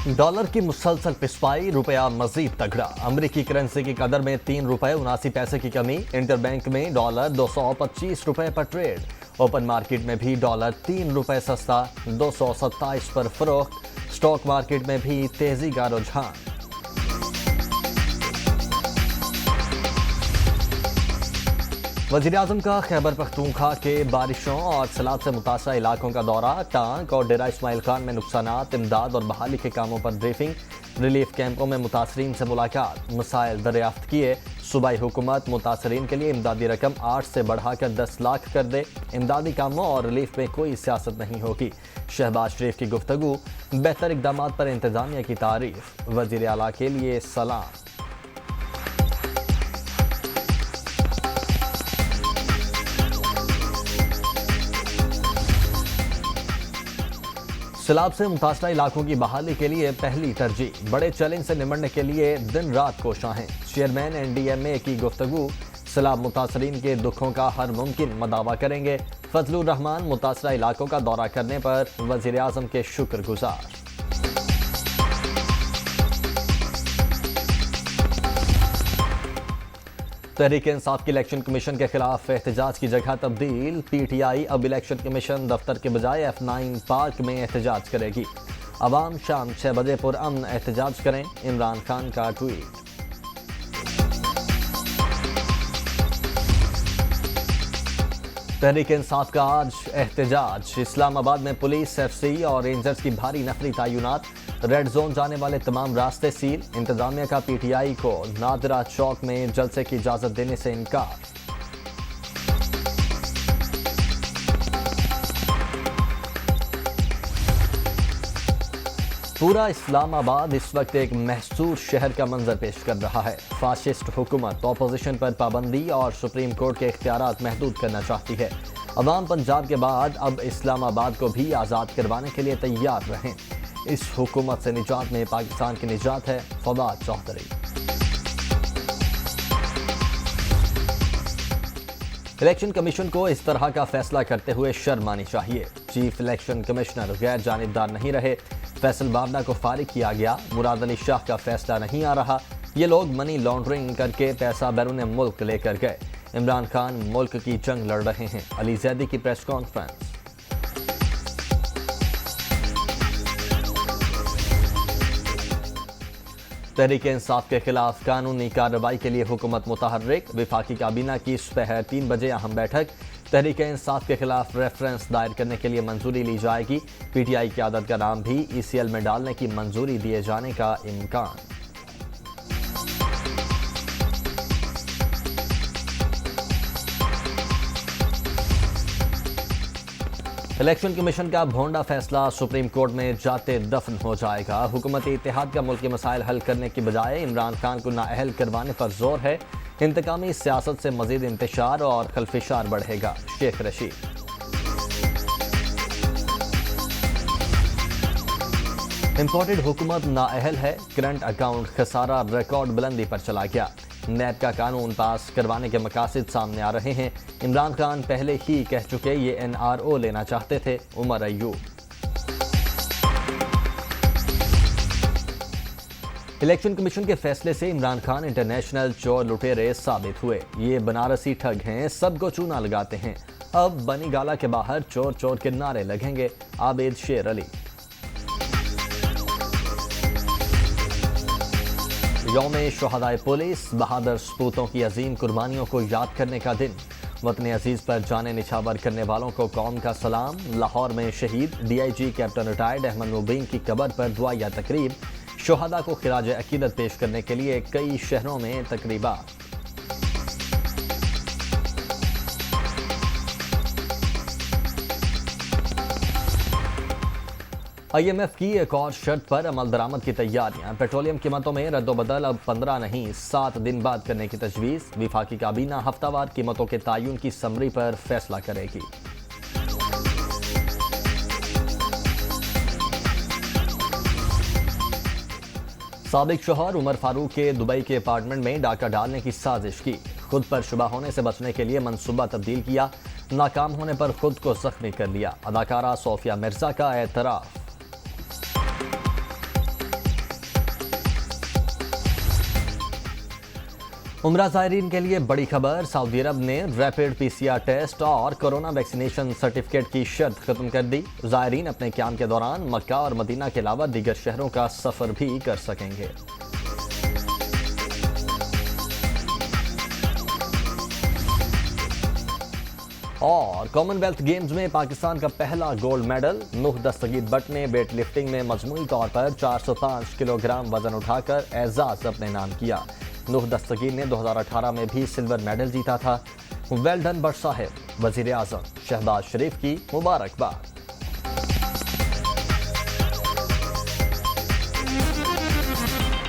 Dollar की मुसलसल पिसपाई, रुपया मजीद तगड़ा। अमेरिकी करेंसी की कदर में 3 रुपए 79 पैसे की कमी। इंटरबैंक में डॉलर 225 रुपए पर ट्रेड। ओपन मार्केट में भी डॉलर 3 रुपए सस्ता 227 पर फरोख्त। स्टॉक मार्केट में भी तेजी का रुझान। वज़ीर-ए-आज़म का खैबर पख्तूनख्वा के बारिशों और सैलाब से मुतासरा इलाकों का दौरा। टांक और डेरा इस्माइल खान में नुकसानात, इमदाद और बहाली के कामों पर ब्रीफिंग। रिलीफ कैंपों में मुतासरीन से मुलाकात, मसाइल दरियाफ्त किए। सूबाई हुकूमत मुतासरीन के लिए इमदादी रकम 8 से बढ़ाकर 10 लाख कर दे। इमदादी कामों और रिलीफ में कोई सियासत नहीं होगी। शहबाज शरीफ की गुफ्तगू, बेहतर इक़दाम पर इंतजामिया की तारीफ। वज़ीर आला के लिए सलाम। सैलाब से मुतासरा इलाकों की बहाली के लिए पहली तरजीह। बड़े चैलेंज से निमटने के लिए दिन रात कोशां हैं। चेयरमैन NDMA की गुफ्तगू, सैलाब मुतासरीन के दुखों का हर मुमकिन मदावा करेंगे। फजलुर रहमान मुतासरा इलाकों का दौरा करने पर वज़ीर-ए-आज़म के शुक्रगुजार। तहरीक इंसाफ की इलेक्शन कमीशन के खिलाफ एहतजाज की जगह तब्दील। PTI अब इलेक्शन कमीशन दफ्तर के बजाय F9 पार्क में एहतजाज करेगी। अवाम शाम 6 बजे पुरअमन एहतजाज करें, इमरान खान का ट्वीट। तहरीक इंसाफ का आज एहतजाज। इस्लामाबाद में पुलिस, FC और रेंजर्स की भारी नफरी तैनात। रेड जोन जाने वाले तमाम रास्ते सील। इंतजामिया का PTI को नादरा चौक में जलसे की इजाजत देने से इनकार। पूरा इस्लामाबाद इस वक्त एक महसूर शहर का मंजर पेश कर रहा है। फाशिस्ट हुकूमत ऑपोजिशन पर पाबंदी और सुप्रीम कोर्ट के इख्तियारात महदूद करना चाहती है। अवाम पंजाब के बाद अब इस्लामाबाद को भी आज़ाद करवाने के लिए तैयार रहें। इस हुकूमत से निजात में पाकिस्तान की निजात है। फवाद चौधरी। इलेक्शन कमीशन को इस तरह का फैसला करते हुए शर्म आनी चाहिए। चीफ इलेक्शन कमिश्नर गैर जानिबदार नहीं रहे। फैसल बाबना को फारिग किया गया। मुराद अली शाह का फैसला नहीं आ रहा। ये लोग मनी लॉन्ड्रिंग करके पैसा बैरून मुल्क लेकर गए। इमरान खान मुल्क की जंग लड़ रहे हैं। अली जैदी की प्रेस कॉन्फ्रेंस। तहरीक इंसाफ के खिलाफ कानूनी कार्रवाई के लिए हुकूमत मुतहर्रिक। वफाकी काबीना की सुबह 3 बजे अहम बैठक। तहरीक इंसाफ के खिलाफ रेफरेंस दायर करने के लिए मंजूरी ली जाएगी। PTI क़यादत का नाम भी ECL में डालने की मंजूरी दिए जाने का इम्कान। इलेक्शन कमीशन का भोंडा फैसला सुप्रीम कोर्ट में जाते दफन हो जाएगा। हुकूमती इत्तेहाद का मुल्की मसाइल हल करने की बजाय इमरान खान को नाअहल करवाने पर जोर है। इंतकामी सियासत से मजीद इंतशार और खलफिशार बढ़ेगा। शेख रशीद। इंपोर्टेड हुकूमत नाअहल है। करंट अकाउंट खसारा रिकॉर्ड बुलंदी पर चला गया। नैब का कानून पास करवाने के मकासद सामने आ रहे हैं। इमरान खान पहले ही कह चुके ये NRO लेना चाहते थे। उमर अयूब। इलेक्शन कमीशन के फैसले से इमरान खान इंटरनेशनल चोर लुटेरे साबित हुए। ये बनारसी ठग हैं, सबको चूना लगाते हैं। अब बनी गाला के बाहर चोर चोर के नारे लगेंगे। आबिद शेर अली। यौम शुहदाए पुलिस, बहादुर सपूतों की अजीम कुर्बानियों को याद करने का दिन। वतन अजीज पर जाने निछावर करने वालों को कौम का सलाम। लाहौर में शहीद DIG कैप्टन रिटायर्ड अहमद मुबीन की कब्र पर दुआया तकरीब। शुहदा को खिराज अकीदत पेश करने के लिए कई शहरों में तकरीबात। IMF की एक और शर्त पर अमल दरामद की तैयारियां। पेट्रोलियम कीमतों में रद्दोबदल अब 15 नहीं 7 दिन बाद करने की तजवीज़। वफाकी काबीना हफ्तावार कीमतों के तायुन की समरी पर फैसला करेगी। साबिक शौहर उमर फारूक के दुबई के अपार्टमेंट में डाका डालने की साजिश की। खुद पर शुबा होने से बचने के लिए मंसूबा तब्दील किया। नाकाम होने पर खुद को जख्मी कर लिया। अदाकारा सोफिया मिर्जा का एतराफ। عمرہ زائرین کے لیے بڑی خبر، سعودی عرب نے ریپڈ پی سی آر ٹیسٹ اور کورونا ویکسینیشن سرٹیفکیٹ کی شرط ختم کر دی۔ زائرین اپنے قیام کے دوران مکہ اور مدینہ کے علاوہ دیگر شہروں کا سفر بھی کر سکیں گے۔ اور کامن ویلتھ گیمز میں پاکستان کا پہلا گولڈ میڈل، نوح دستگیر بٹ نے ویٹ لفٹنگ میں مجموعی طور پر 405 کلو گرام وزن اٹھا کر اعزاز اپنے نام کیا۔ نوح دستگیر نے 2018 میں بھی سلور میڈل جیتا تھا۔ ویل ڈن بٹ صاحب، وزیر اعظم شہباز شریف کی مبارکباد۔